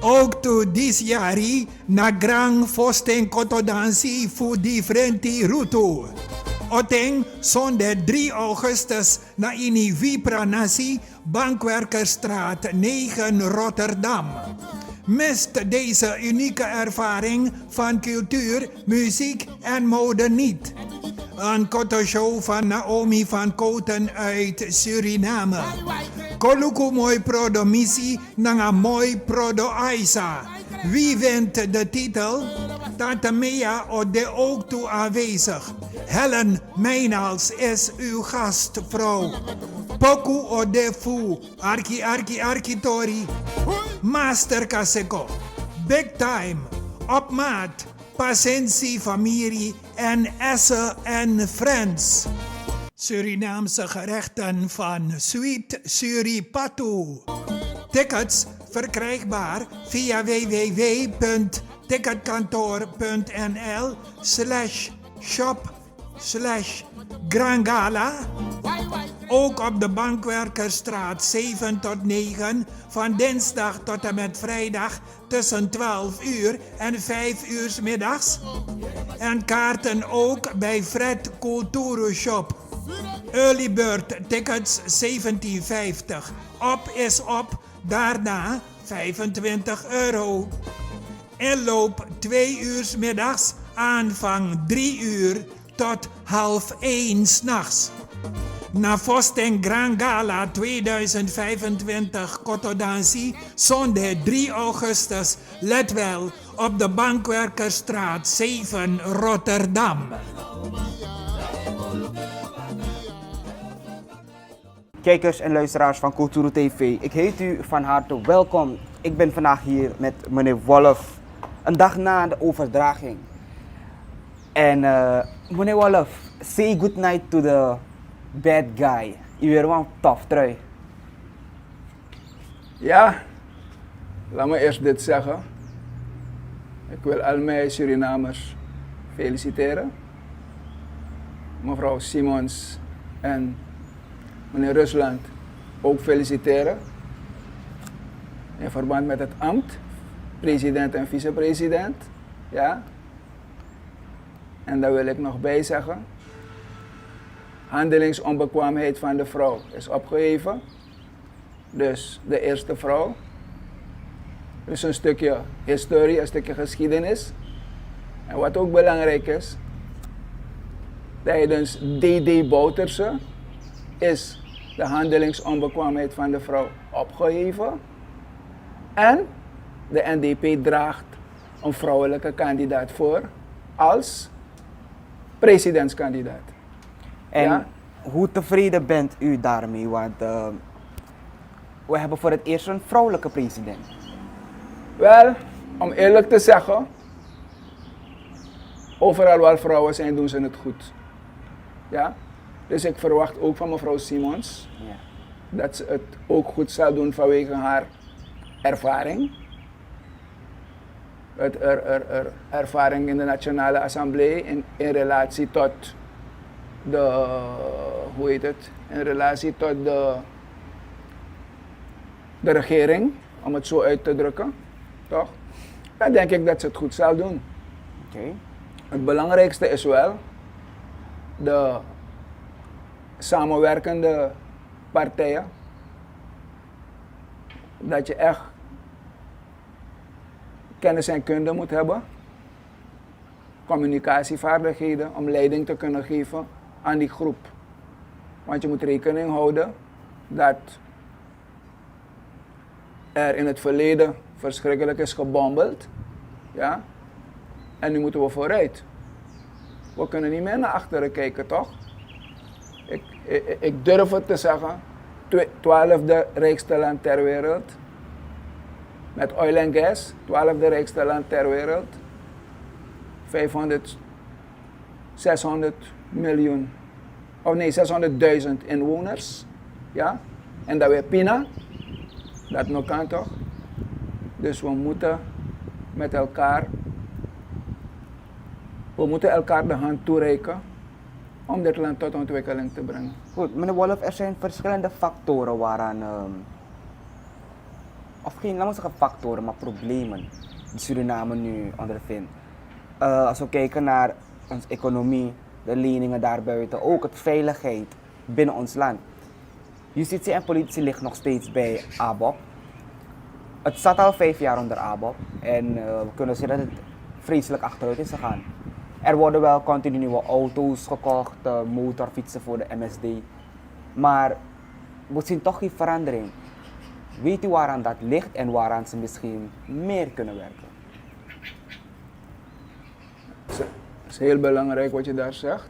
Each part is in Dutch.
Ook to this jari na grang fosten kotodansi fu differenti rutu. Oteng zonde 3 augustus na ini Vipra Nasi, Bankwerkerstraat 9 Rotterdam. Mist deze unieke ervaring van cultuur, muziek en mode niet. Een kotoshow van Naomi van Koten uit Suriname. Koluku mooi prodo missie, nanga mooi prodo Aisa. Wie wint de titel? Tante Mea ode ook toe aanwezig. Helen Meinals is uw gastvrouw. Poku ode fu, arki tori. Master Kaseko. Big time. Op maat. Pasensi familie en Esse en Friends. Surinaamse gerechten van Sweet Suripatu. Tickets verkrijgbaar via www.ticketkantoor.nl/shop/Grangala. Ook op de Bankwerkerstraat 7 tot 9 van dinsdag tot en met vrijdag tussen 12 uur en 5 uur 's middags. En kaarten ook bij Fred Kulturu Shop. Early bird tickets 17,50. Op is op, daarna €25. Inloop 2 uur 's middags, aanvang 3 uur tot 12:30 's nachts. Na Fosten Grand Gala 2025 Kotodansi, zondag 3 augustus, let wel, op de Bankwerkerstraat 7 Rotterdam. Kijkers en luisteraars van Kulturu TV, ik heet u van harte welkom. Ik ben vandaag hier met meneer Wolf, een dag na de overdraging. En meneer Wolf, say good night to the bad guy. U weer wel een tof trui. Ja, laat me eerst dit zeggen. Ik wil al mijn Surinamers feliciteren. Mevrouw Simons en meneer Rusland ook feliciteren. In verband met het ambt, president en vicepresident. Ja. En daar wil ik nog bij zeggen. Handelingsonbekwaamheid van de vrouw is opgeheven. Dus de eerste vrouw. Dus een stukje historie, een stukje geschiedenis. En wat ook belangrijk is, tijdens DD Bouterse is de handelingsonbekwaamheid van de vrouw opgeheven. En de NDP draagt een vrouwelijke kandidaat voor als presidentskandidaat. En ja? hoe tevreden bent u daarmee? Want we hebben voor het eerst een vrouwelijke president. Wel, om eerlijk te zeggen, overal waar vrouwen zijn doen ze het goed. Ja? Dus ik verwacht ook van mevrouw Simons dat ze het ook goed zal doen vanwege haar ervaring. Ervaring in de Nationale Assemblée in relatie tot de, hoe heet het, in relatie tot de regering, om het zo uit te drukken, toch? Dan denk ik dat ze het goed zal doen. Okay. Het belangrijkste is wel de samenwerkende partijen, dat je echt kennis en kunde moet hebben, communicatievaardigheden om leiding te kunnen geven aan die groep. Want je moet rekening houden dat er in het verleden verschrikkelijk is gebombeld. Ja? En nu moeten we vooruit. We kunnen niet meer naar achteren kijken, toch? Ik durf het te zeggen, 12e rijkste land ter wereld. Met oil en gas, 12e rijkste land ter wereld. 600 miljoen, of nee, 600.000 inwoners. Ja? En dat weer Pina, dat nog kan toch? Dus we moeten met elkaar, de hand toereiken om dit land tot ontwikkeling te brengen. Goed, meneer Wolf, er zijn verschillende factoren waaraan of geen, laten we zeggen factoren, maar problemen die Suriname nu ondervindt. Als we kijken naar onze economie, de leningen daarbuiten, ook het veiligheid binnen ons land. Justitie en politie ligt nog steeds bij ABOP. Het zat al 5 jaar onder ABOP en we kunnen zeggen dat het vreselijk achteruit is gegaan. Er worden wel continu nieuwe auto's gekocht, motorfietsen voor de MSD, maar we zien toch geen verandering. Weet u waaraan dat ligt en waaraan ze misschien meer kunnen werken? Het is heel belangrijk wat je daar zegt.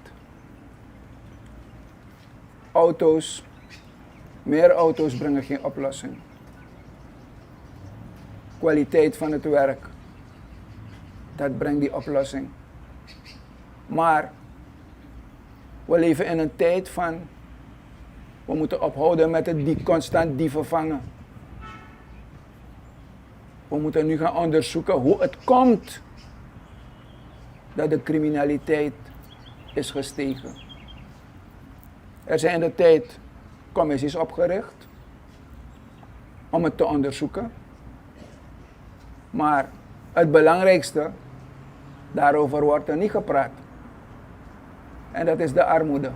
Auto's, meer auto's brengen geen oplossing. Kwaliteit van het werk, dat brengt die oplossing. Maar we leven in een tijd van, we moeten ophouden met het die constant die vervangen. We moeten nu gaan onderzoeken hoe het komt dat de criminaliteit is gestegen. Er zijn in de tijd commissies opgericht om het te onderzoeken. Maar het belangrijkste, daarover wordt er niet gepraat. En dat is de armoede.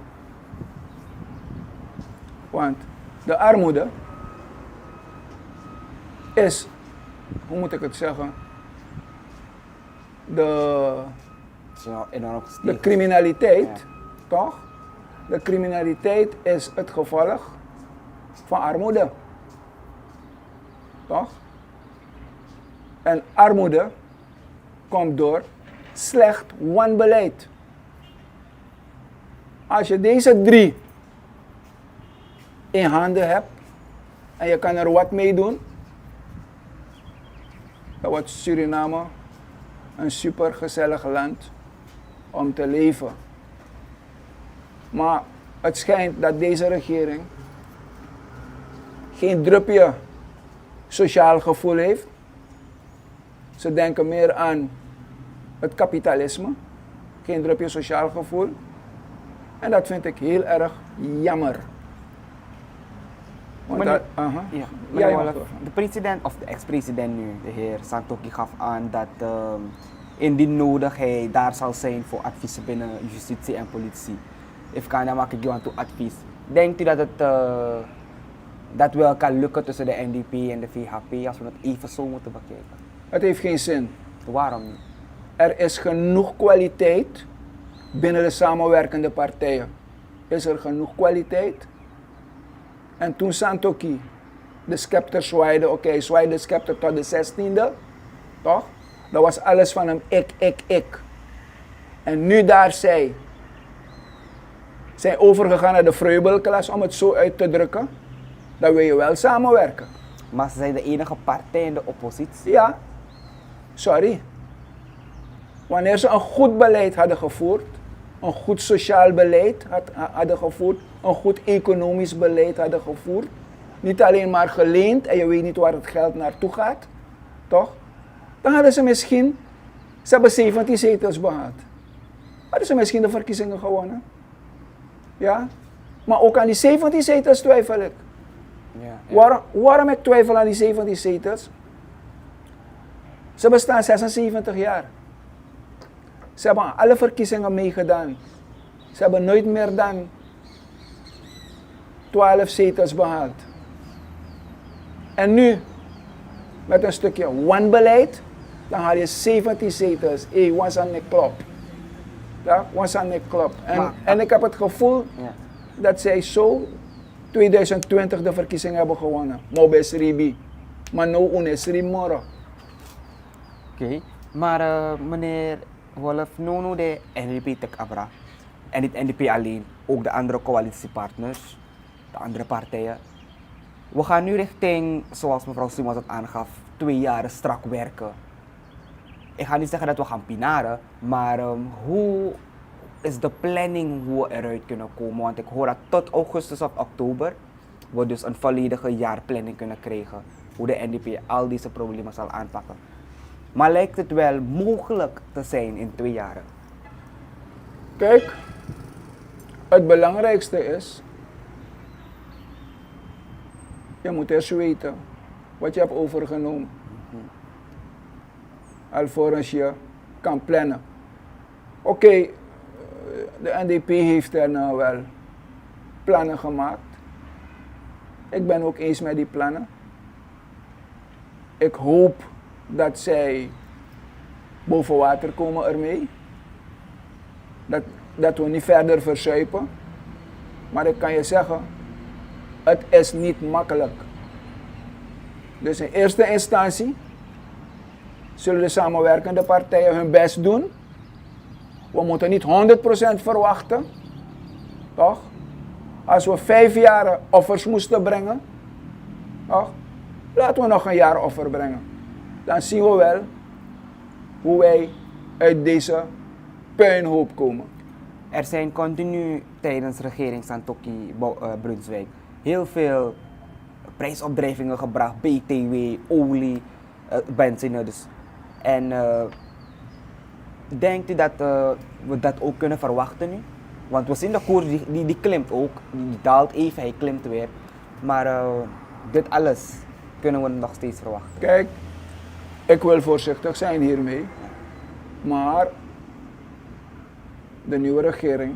Want de armoede is, hoe moet ik het zeggen, de criminaliteit, toch? De criminaliteit is het gevolg van armoede. Toch? En armoede komt door slecht wanbeleid. Als je deze 3 in handen hebt en je kan er wat mee doen, dan wordt Suriname een super gezellig land om te leven. Maar het schijnt dat deze regering geen drupje sociaal gevoel heeft. Ze denken meer aan het kapitalisme, geen drupje sociaal gevoel. En dat vind ik heel erg jammer. Want de president, of de ex-president nu, de heer Santokhi, gaf aan dat indien nodig hij daar zal zijn voor adviezen binnen justitie en politie. If kan, dan maak ik jou toe advies. Denkt u dat het dat wel kan lukken tussen de NDP en de VHP als we het even zo moeten bekijken? Het heeft geen zin. Waarom niet? Er is genoeg kwaliteit binnen de samenwerkende partijen. Is er genoeg kwaliteit? En toen Santokhi de scepter zwaaide, zwaaide de scepter tot de 16e, toch? Dat was alles van hem ik. En nu daar zij zijn overgegaan naar de Freubelklas, om het zo uit te drukken, dan wil je wel samenwerken. Maar ze zijn de enige partij in de oppositie. Ja, sorry. Wanneer ze een goed beleid hadden gevoerd, een goed sociaal beleid hadden gevoerd, een goed economisch beleid hadden gevoerd, niet alleen maar geleend en je weet niet waar het geld naartoe gaat, toch? Dan hadden ze misschien, ze hebben 17 zetels behaald. Hadden ze misschien de verkiezingen gewonnen. Ja? Maar ook aan die 17 zetels twijfel ik. Ja. Waarom ik twijfel aan die 17 zetels? Ze bestaan 76 jaar. Ze hebben aan alle verkiezingen meegedaan. Ze hebben nooit meer dan 12 zetels behaald. En nu, met een stukje wanbeleid, dan haal je 17 zetels. Was aan de klop. Ja, was aan de klop. En ik heb het gevoel dat zij zo 2020 de verkiezingen hebben gewonnen. Mobes Ribi. Maar no unes moro. Oké, maar meneer Wolf, nono de NDP tek abra. En niet NDP alleen, ook de andere coalitiepartners, de andere partijen. We gaan nu richting, zoals mevrouw Simons het aangaf, 2 jaar strak werken. Ik ga niet zeggen dat we gaan pinaren, maar hoe is de planning hoe we eruit kunnen komen? Want ik hoor dat tot augustus of oktober we dus een volledige jaarplanning kunnen krijgen. Hoe de NDP al deze problemen zal aanpakken. Maar lijkt het wel mogelijk te zijn in 2 jaar? Kijk, het belangrijkste is, je moet eerst weten wat je hebt overgenomen. Alvorens je kan plannen. Oké, de NDP heeft er nou wel plannen gemaakt. Ik ben ook eens met die plannen. Ik hoop dat zij boven water komen ermee. Dat we niet verder verzuipen. Maar ik kan je zeggen, het is niet makkelijk. Dus in eerste instantie zullen de samenwerkende partijen hun best doen. We moeten niet 100% verwachten. Toch? Als we 5 jaar offers moesten brengen, toch? Laten we nog een jaar offer brengen. Dan zien we wel hoe wij uit deze puinhoop komen. Er zijn continu tijdens regering Santokki Brunswijk heel veel prijsopdrijvingen gebracht, BTW, olie, benzine dus. En denkt u dat we dat ook kunnen verwachten nu? Want we zien de koers die klimt ook, die daalt even, hij klimt weer. Maar dit alles kunnen we nog steeds verwachten. Kijk, ik wil voorzichtig zijn hiermee, maar de nieuwe regering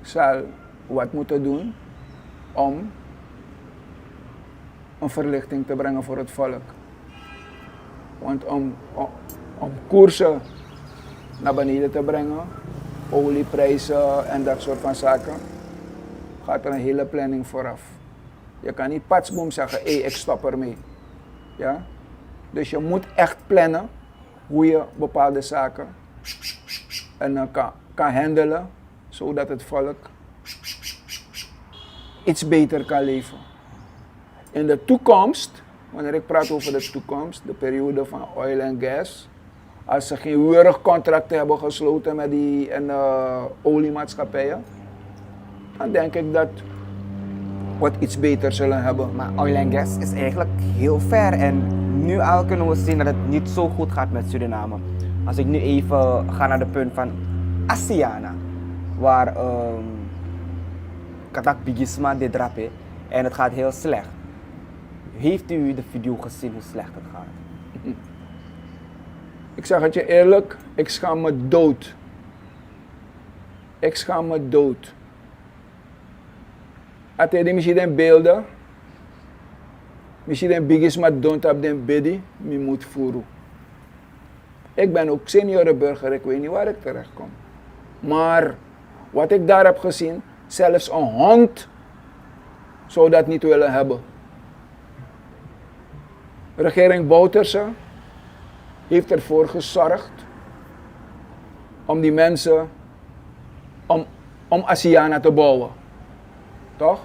zal wat moeten doen om een verlichting te brengen voor het volk. Want om koersen naar beneden te brengen, olieprijzen en dat soort van zaken, gaat er een hele planning vooraf. Je kan niet patsboom zeggen, hé, ik stop ermee. Ja? Dus je moet echt plannen hoe je bepaalde zaken kan handelen, zodat het volk iets beter kan leven. In de toekomst, wanneer ik praat over de toekomst, de periode van oil en gas, als ze geen wurgcontracten hebben gesloten met die oliemaatschappijen, dan denk ik dat we iets beter zullen hebben. Maar oil en gas is eigenlijk heel ver en nu al kunnen we zien dat het niet zo goed gaat met Suriname. Als ik nu even ga naar de punt van Asiana, waar Katak Bigisma dit drape en het gaat heel slecht. Heeft u de video gezien hoe slecht het gaat? Ik zeg het je eerlijk, ik schaam me dood. Ik schaam me dood. Als je misschien beelden, misschien Bigisma don't have den biddy, me moet voeren. Ik ben ook seniorenburger, ik weet niet waar ik terecht kom. Maar wat ik daar heb gezien, zelfs een hond zou dat niet willen hebben. Regering Bouterse heeft ervoor gezorgd om die mensen, om Asiana te bouwen. Toch?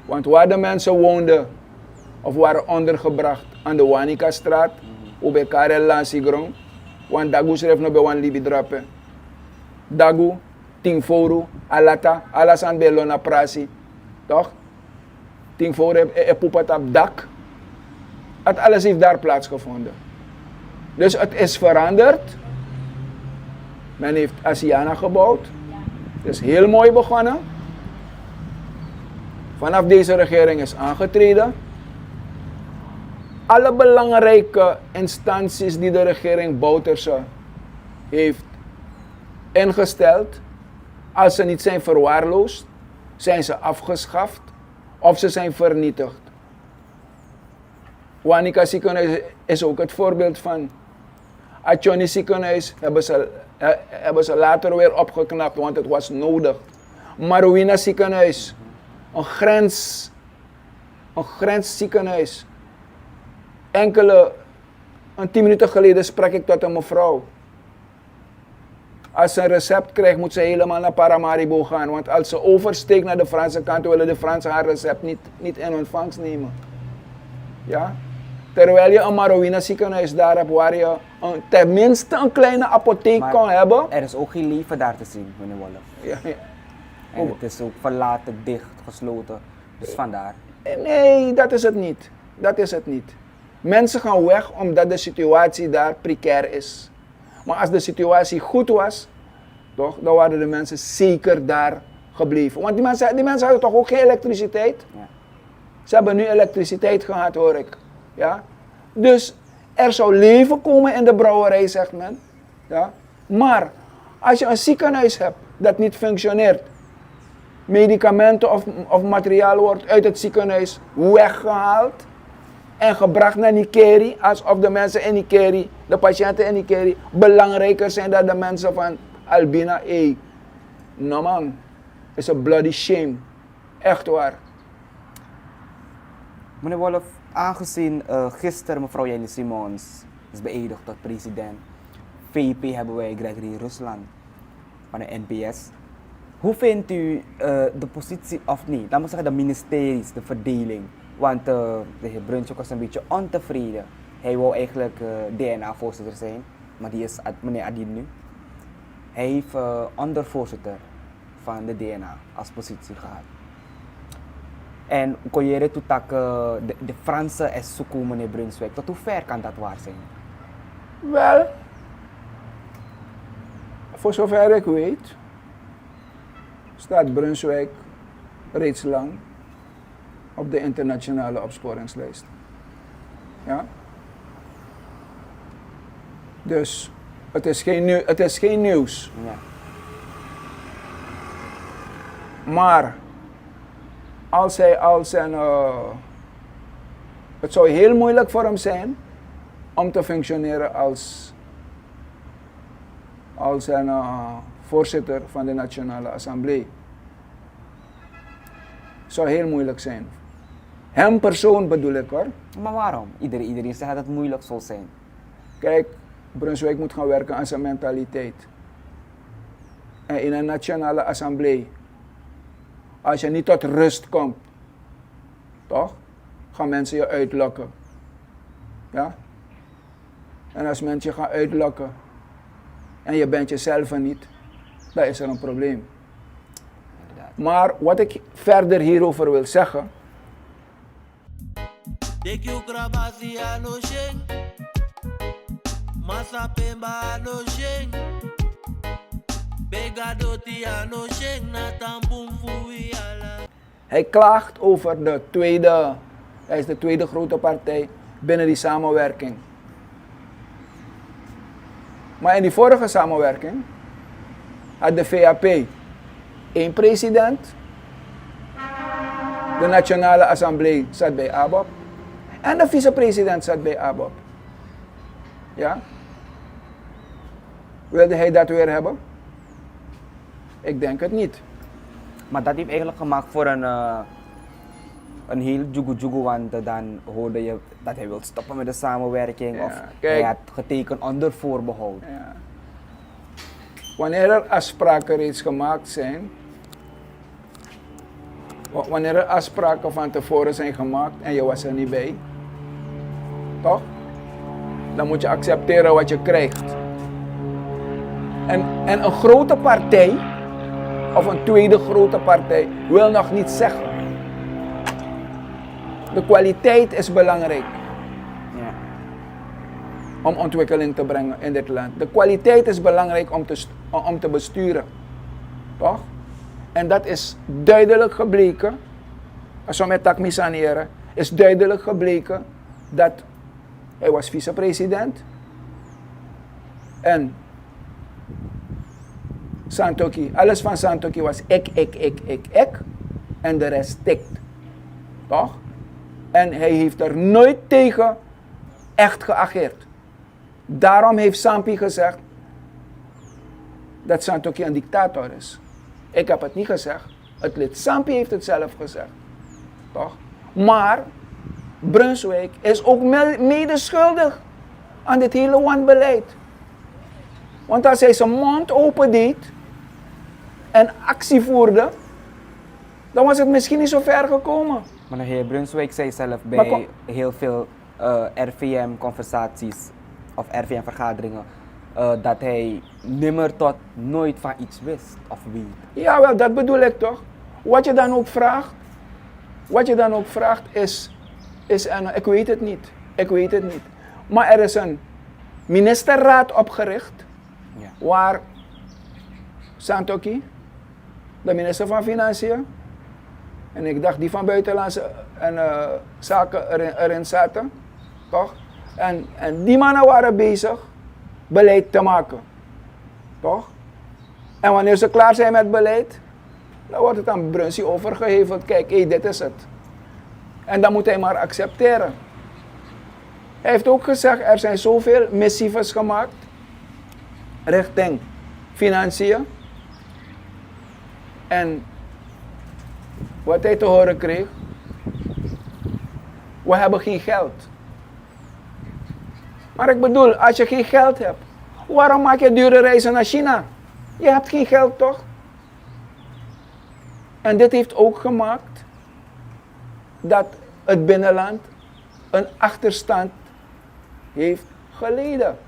Want waar de mensen woonden of waren ondergebracht aan de Wanika-straat, op bij Karel Lansigrong, want Dagu schreef nog bij Wan Libi drapen. Dagu, Tingforu, Alata, alles aan Bellona Prasi. Toch? Tingforu heeft poepat op dak. Het alles heeft daar plaatsgevonden. Dus het is veranderd. Men heeft Asiana gebouwd. Het is heel mooi begonnen. Vanaf deze regering is aangetreden. Alle belangrijke instanties die de regering Bouterse heeft ingesteld, als ze niet zijn verwaarloosd, zijn ze afgeschaft of ze zijn vernietigd. Wanika ziekenhuis is ook het voorbeeld van. Atjoni ziekenhuis hebben ze later weer opgeknapt, want het was nodig. Marouina ziekenhuis, een grensziekenhuis. Een 10 minuten geleden sprak ik tot een mevrouw. Als ze een recept krijgt, moet ze helemaal naar Paramaribo gaan. Want als ze oversteekt naar de Franse kant, willen de Fransen haar recept niet in ontvangst nemen. Ja? Terwijl je een Marouina ziekenhuis daar hebt waar je tenminste een kleine apotheek kan hebben. Er is ook geen leven daar te zien, meneer Wolff. Ja. En het is ook verlaten, dicht, gesloten. Dus vandaar. Nee, dat is het niet. Dat is het niet. Mensen gaan weg omdat de situatie daar precair is. Maar als de situatie goed was, toch, dan waren de mensen zeker daar gebleven. Want die mensen hadden toch ook geen elektriciteit? Ja. Ze hebben nu elektriciteit gehad, hoor ik. Ja? Dus er zou leven komen in de brouwerij, zegt men. Ja? Maar als je een ziekenhuis hebt dat niet functioneert, medicamenten of materiaal wordt uit het ziekenhuis weggehaald en gebracht naar Nikeri, alsof de mensen in Nikeri, de patiënten in Nikeri, belangrijker zijn dan de mensen van Albina. No man, is een bloody shame. Echt waar. Meneer Wolff, aangezien gisteren mevrouw Jenny Simons is beëdigd tot president, VP hebben wij Gregory Rusland van de NPS. Hoe vindt u de positie, of niet, laat me zeggen de ministeries, de verdeling? Want de heer Brunswijk was een beetje ontevreden. Hij wou eigenlijk DNA-voorzitter zijn, maar die is meneer Adin nu. Hij heeft ondervoorzitter van de DNA als positie gehad. En kon je toen de Franse is zoeken, meneer Brunswijk. Tot hoe ver kan dat waar zijn? Wel, voor zover ik weet, staat Brunswijk reeds lang op de internationale opsporingslijst. Ja? Dus het is geen nieuws. Ja. Maar als hij het zou heel moeilijk voor hem zijn om te functioneren als een voorzitter van de Nationale Assemblée. Het zou heel moeilijk zijn. Hem persoon bedoel ik hoor. Maar waarom? Iedereen zegt dat het moeilijk zal zijn. Kijk, Brunswijk moet gaan werken aan zijn mentaliteit. En in een Nationale Assemblée, als je niet tot rust komt, toch? Gaan mensen je uitlokken. Ja? En als mensen je gaan uitlokken en je bent jezelf er niet, dan is er een probleem. Inderdaad. Maar wat ik verder hierover wil zeggen. Hij klaagt over hij is de tweede grote partij binnen die samenwerking. Maar in die vorige samenwerking had de VAP één president, de Nationale Assemblée zat bij ABOP en de vicepresident zat bij ABOP. Ja? Wilde hij dat weer hebben? Ik denk het niet. Maar dat heeft eigenlijk gemaakt voor een heel jugu-jugu, want dan hoorde je dat hij wil stoppen met de samenwerking. Ja, of kijk. hij had getekend onder voorbehoud. Ja. Wanneer er afspraken reeds gemaakt zijn, wanneer er afspraken van tevoren zijn gemaakt en je was er niet bij, toch? Dan moet je accepteren wat je krijgt. En een grote partij, of een tweede grote partij, wil nog niet zeggen. De kwaliteit is belangrijk Ja. om ontwikkeling te brengen in dit land. De kwaliteit is belangrijk om te besturen. Toch? En dat is duidelijk gebleken, als we met tak saneren, is duidelijk gebleken dat hij was vicepresident en Santoki, alles van Santoki was ik en de rest tikt. Toch? En hij heeft er nooit tegen echt geageerd. Daarom heeft Sampi gezegd dat Santoki een dictator is. Ik heb het niet gezegd. Het lid Sampi heeft het zelf gezegd. Toch? Maar Brunswijk is ook medeschuldig aan dit hele wanbeleid. Want als hij zijn mond open deed en actie voerde, dan was het misschien niet zo ver gekomen. Maar de heer Brunswijk zei zelf bij heel veel RVM-conversaties of RVM-vergaderingen dat hij nimmer tot nooit van iets wist of weet. Ja, wel, dat bedoel ik toch. Wat je dan ook vraagt is ik weet het niet. Ik weet het niet. Maar er is een ministerraad opgericht, Ja. waar Santoki, de minister van Financiën, en ik dacht die van Buitenlandse Zaken erin zaten. Toch? En die mannen waren bezig beleid te maken. Toch? En wanneer ze klaar zijn met beleid, dan wordt het aan Brunsy overgeheveld. Kijk, hé, dit is het. En dan moet hij maar accepteren. Hij heeft ook gezegd, er zijn zoveel missives gemaakt richting financiën. En wat hij te horen kreeg, we hebben geen geld. Maar ik bedoel, als je geen geld hebt, waarom maak je dure reizen naar China? Je hebt geen geld toch? En dit heeft ook gemaakt dat het binnenland een achterstand heeft geleden.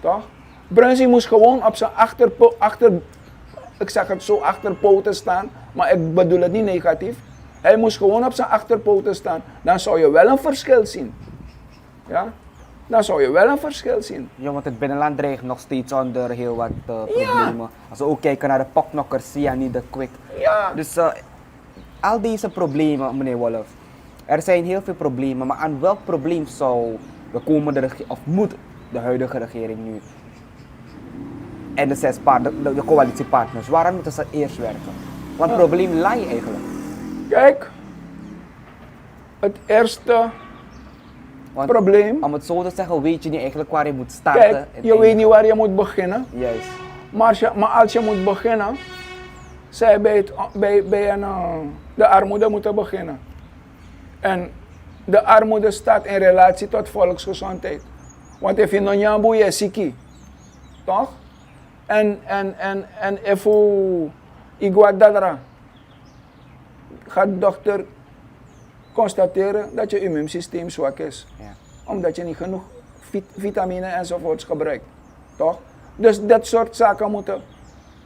Toch? Brunsy moest gewoon op zijn ik zeg het zo, achterpoten staan, maar ik bedoel het niet negatief. Hij moest gewoon op zijn achterpoten staan. Dan zou je wel een verschil zien. Ja? Dan zou je wel een verschil zien. Ja, want het binnenland dreigt nog steeds onder heel wat problemen. Als we ook kijken naar de poknokkers, zie je niet de kwik. Ja. Dus al deze problemen, meneer Wolff, er zijn heel veel problemen, maar aan welk probleem zou moet de huidige regering nu en de coalitiepartners, waarom moeten ze eerst werken? Want het probleem lag eigenlijk. Kijk, het eerste Want, probleem. om het zo te zeggen, weet je niet eigenlijk waar je moet starten. Kijk, je weet niet waar je moet beginnen. Juist. Maar als je moet beginnen, zou je bij de armoede moeten beginnen. En de armoede staat in relatie tot volksgezondheid. Want if je nog jamboe je ziek, toch? En if je iguadadra, gaat de dokter constateren dat je immuunsysteem zwak is. Ja. Omdat je niet genoeg vitamine enzovoorts gebruikt. Toch? Dus dat soort zaken moeten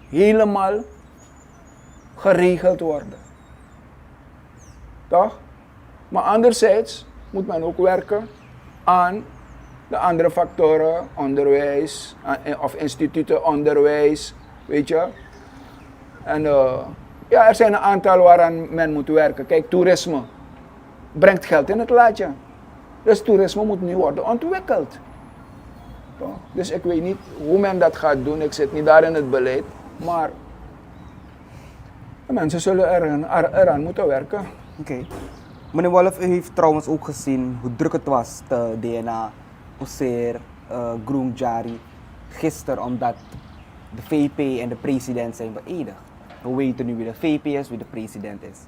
helemaal geregeld worden. Toch? Maar anderzijds moet men ook werken aan de andere factoren, onderwijs, of instituten onderwijs, weet je. En ja, er zijn een aantal waaraan men moet werken. Kijk, toerisme brengt geld in het laadje. Dus toerisme moet nu worden ontwikkeld. Toch? Dus ik weet niet hoe men dat gaat doen, ik zit niet daar in het beleid, maar de mensen zullen eraan moeten werken. Oké. Meneer Wolff, u heeft trouwens ook gezien hoe druk het was, de DNA, Oseer, Groen Jari, gisteren, omdat de VP en de president zijn beëdigd. We weten nu wie de VP is, wie de president is.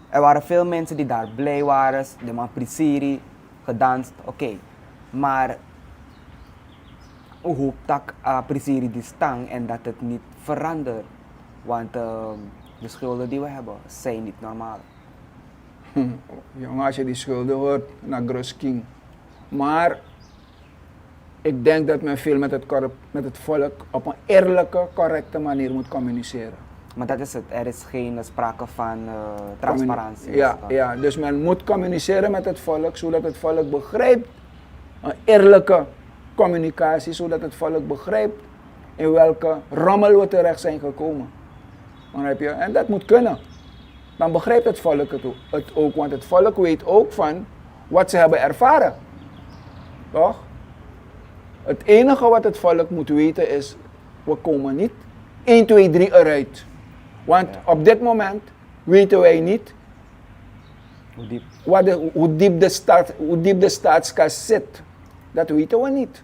Er waren veel mensen die daar blij waren, de man Prisiri, gedanst, oké. Maar hoe hoopt dat Prisiri die stang en dat het niet verandert? Want de schulden die we hebben zijn niet normaal. Jongen, als je die schulden hoort, naar Gros King. Maar ik denk dat men veel met het volk op een eerlijke, correcte manier moet communiceren. Maar dat is het, er is geen sprake van transparantie. Ja, dus men moet communiceren met het volk, zodat het volk begrijpt, een eerlijke communicatie, zodat het volk begrijpt in welke rommel we terecht zijn gekomen. Begrijp je? En dat moet kunnen. Dan begrijpt het volk het ook, want het volk weet ook van wat ze hebben ervaren. Toch? Het enige wat het volk moet weten is, we komen niet 1, 2, 3 eruit. Want op dit moment weten wij niet hoe diep de staatskas zit. Dat weten we niet.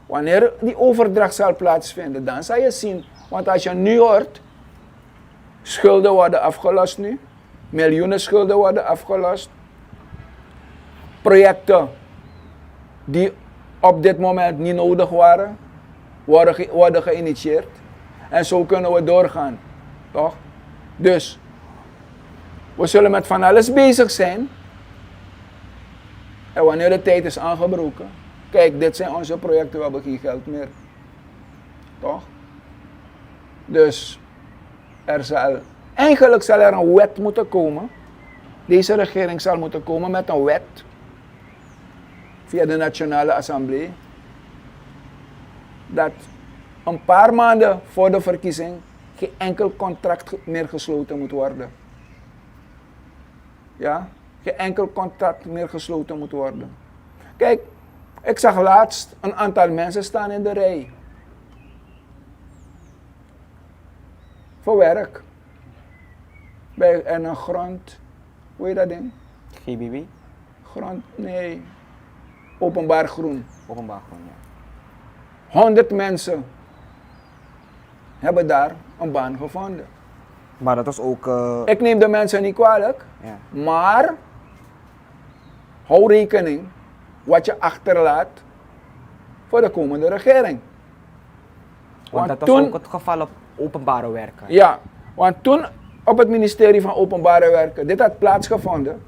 Wanneer die overdracht zal plaatsvinden, dan zal je zien. Want als je nu hoort, schulden worden afgelost nu. Miljoenen schulden worden afgelost. Projecten die op dit moment niet nodig waren, worden geïnitieerd. En zo kunnen we doorgaan. Toch? Dus, we zullen met van alles bezig zijn. En wanneer de tijd is aangebroken, kijk, dit zijn onze projecten, we hebben geen geld meer. Toch? Dus, eigenlijk zal er een wet moeten komen. Deze regering zal moeten komen met een wet. Via de Nationale Assemblée. Dat een paar maanden voor de verkiezing geen enkel contract meer gesloten moet worden. Ja? geen enkel contact meer gesloten moet worden. Kijk, ik zag laatst een aantal mensen staan in de rij. Voor werk. Bij een grond, hoe heet dat ding? GBW? Grond, nee. Openbaar groen. Openbaar gewoon, ja. 100 mensen hebben daar een baan gevonden. Maar dat was ook... Ik neem de mensen niet kwalijk, ja. maar hou rekening wat je achterlaat voor de komende regering. Want dat was toen, ook het geval op openbare werken. ja, want toen op het ministerie van Openbare Werken dit had plaatsgevonden,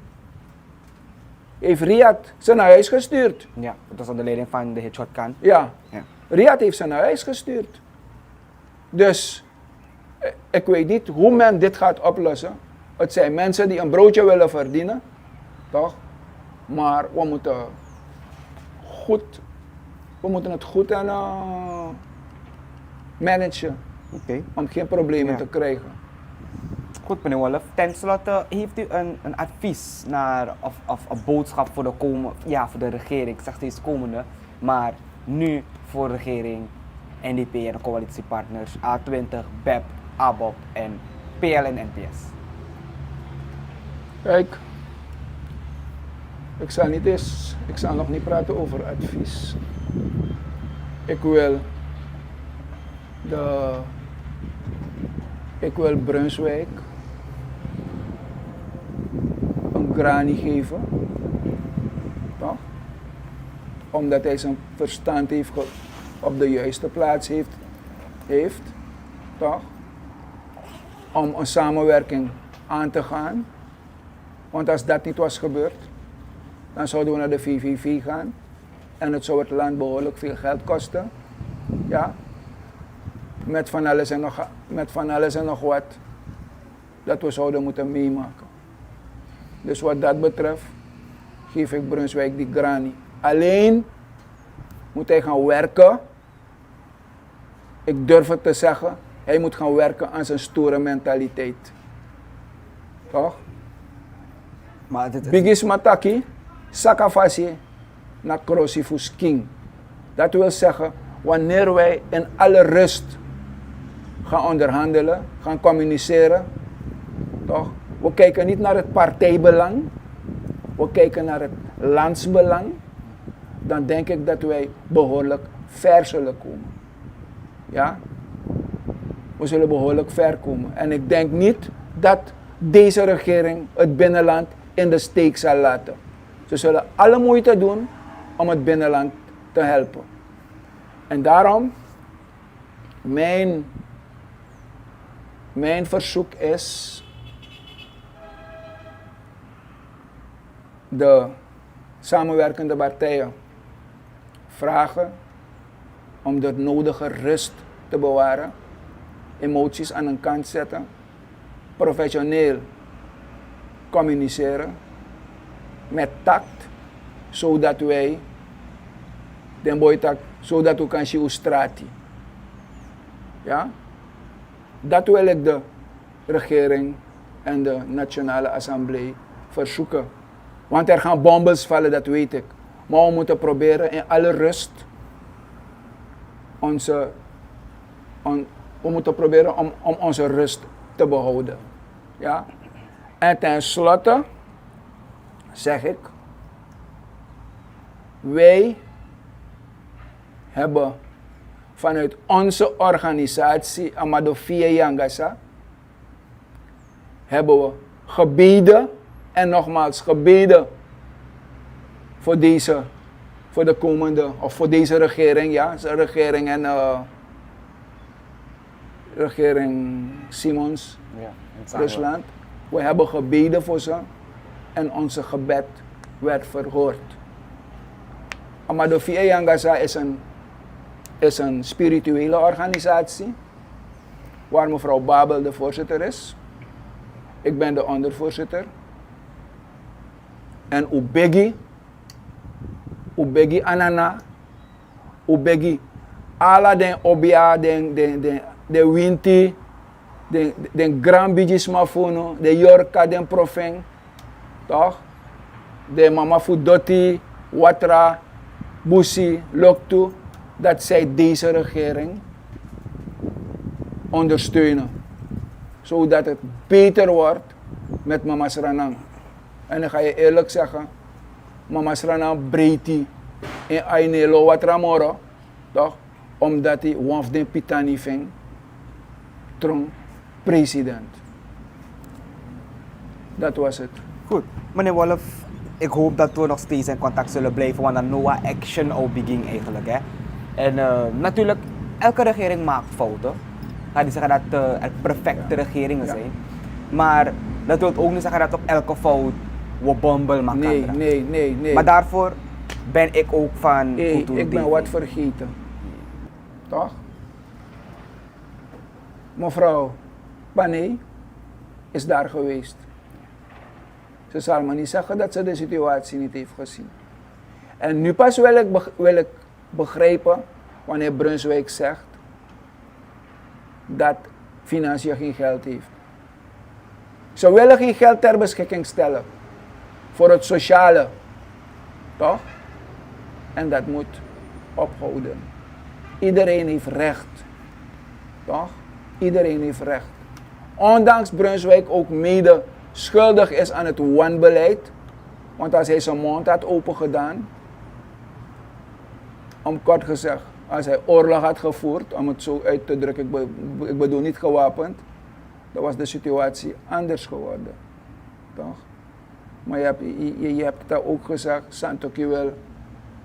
heeft Riyad ze naar huis gestuurd. Ja, dat was onder de leiding van de heer Chotkan. Ja, Ja. Riyad heeft ze naar huis gestuurd. Dus ik weet niet hoe men dit gaat oplossen. Het zijn mensen die een broodje willen verdienen, toch? Maar we moeten het goed en managen Oké. om geen problemen Ja. te krijgen. Goed, meneer Wolf. Ten slotte, heeft u een advies of een boodschap voor voor de regering, ik zeg steeds komende, maar nu voor de regering, NDP en de coalitiepartners, A20, BEP, ABOP en PL en NPS? Kijk, ik zal nog niet praten over advies. Ik wil Brunswijk een granny geven, toch? Omdat hij zijn verstand op de juiste plaats heeft, toch? Om een samenwerking aan te gaan. Want als dat niet was gebeurd, dan zouden we naar de VVV gaan en het zou het land behoorlijk veel geld kosten. Ja? Met van alles en nog wat dat we zouden moeten meemaken. Dus wat dat betreft geef ik Brunswijk die granny. Alleen moet hij gaan werken. Ik durf het te zeggen, hij moet gaan werken aan zijn stoere mentaliteit. Toch? Maar dit, Bigis mataki, sakafasi, na krosifus king. Dat wil zeggen, wanneer wij in alle rust gaan onderhandelen, gaan communiceren, toch? We kijken niet naar het partijbelang, we kijken naar het landsbelang, dan denk ik dat wij behoorlijk ver zullen komen. Ja? We zullen behoorlijk ver komen. En ik denk niet dat deze regering het binnenland in de steek zal laten. Ze zullen alle moeite doen om het binnenland te helpen. En daarom, mijn verzoek is de samenwerkende partijen vragen om de nodige rust te bewaren, emoties aan een kant zetten, professioneel communiceren, met tact, zodat wij zodat we kan zien strati. Ja? Dat wil ik de regering en de Nationale Assemblée verzoeken. Want er gaan bombes vallen, dat weet ik. Maar we moeten proberen in alle rust om onze rust te behouden. Ja? En tenslotte zeg ik, wij hebben vanuit onze organisatie Amado Fie Yangasa hebben we gebeden en nogmaals gebeden voor de komende, of voor deze regering, ja, regering en regering Simons, ja, Rusland. We hebben gebeden voor ze en onze gebed werd verhoord. Amado Fie Yangasa is een spirituele organisatie waar mevrouw Babel de voorzitter is. Ik ben de ondervoorzitter. En Ubegi Anana, Ubegi ala den obia den winti, den gran bijis mafono, de yorka den profeng, toch? de mama Fudoti, Watra, Busi, Loktu, dat zij deze regering ondersteunen. Zodat het beter wordt met Mama Sranang. En dan ga je eerlijk zeggen, Mama Sranang breedti in Ainelo Watramoro, toch? Omdat hij wafden pitani ving, trong president. Dat was het. Goed, meneer Wolf, ik hoop dat we nog steeds in contact zullen blijven, want dan NOAH Action al begin eigenlijk. Hè? En natuurlijk, elke regering maakt fouten. Ga niet zeggen dat er perfecte regeringen zijn. Maar dat wil ook niet zeggen dat op elke fout we bombel maken. Nee. Maar daarvoor ben ik ook van Kulturo Ik ben TV. wat vergeten. Toch? Mevrouw Panay is daar geweest. Ze zal me niet zeggen dat ze de situatie niet heeft gezien. En nu pas wil ik begrijpen wanneer Brunswijk zegt dat financiën geen geld heeft. Ze willen geen geld ter beschikking stellen voor het sociale. Toch? En dat moet ophouden. Iedereen heeft recht. Toch? Iedereen heeft recht. Ondanks Brunswijk ook mede schuldig is aan het wanbeleid. Want als hij zijn mond had opengedaan, om kort gezegd, als hij oorlog had gevoerd, om het zo uit te drukken, ik bedoel niet gewapend, dan was de situatie anders geworden. Toch? Maar je hebt dat ook gezegd, Santokki wil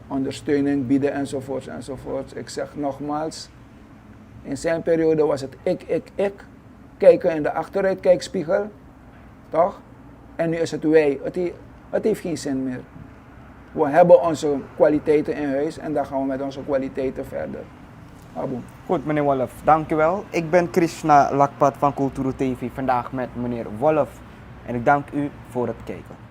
ondersteuning bieden enzovoorts. Ik zeg nogmaals, in zijn periode was het ik. Kijken in de achteruitkijkspiegel. Toch? En nu is het wij. Het heeft geen zin meer. We hebben onze kwaliteiten in huis en dan gaan we met onze kwaliteiten verder. Aboom. Goed, meneer Wolf, dankjewel. Ik ben Krishna Lakpat van Kulturo TV, vandaag met meneer Wolf. En ik dank u voor het kijken.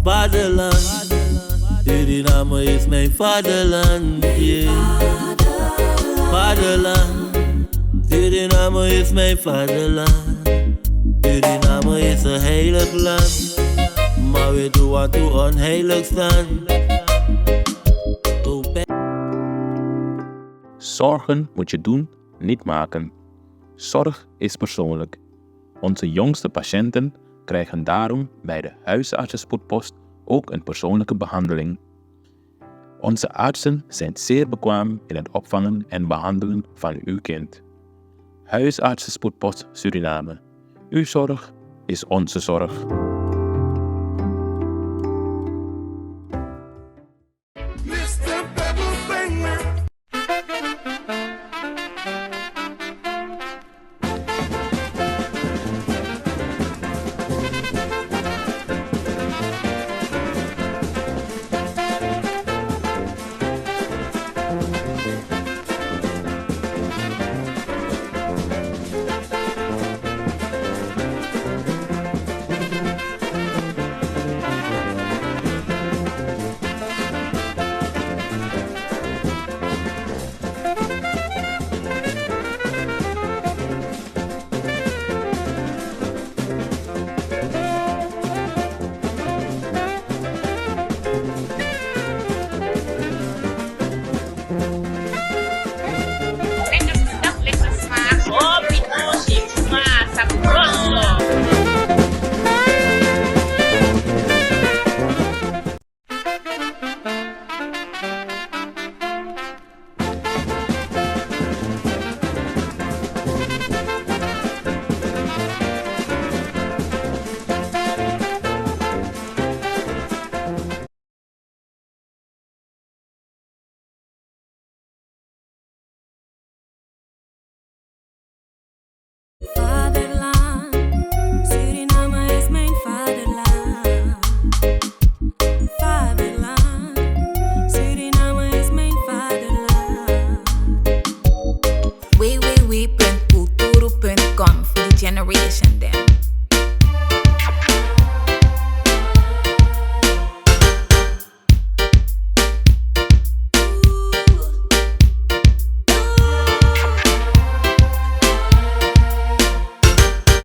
Vaderland, Suriname is mijn vaderland, yeah. Vaderland, Suriname is mijn vaderland. Suriname is een heilig land, maar we doen wat we onheilig staan. Zorgen moet je doen, niet maken. Zorg is persoonlijk. Onze jongste patiënten krijgen daarom bij de huisartsenspoedpost ook een persoonlijke behandeling. Onze artsen zijn zeer bekwaam in het opvangen en behandelen van uw kind. Huisartsenspoedpost Suriname. Uw zorg is onze zorg.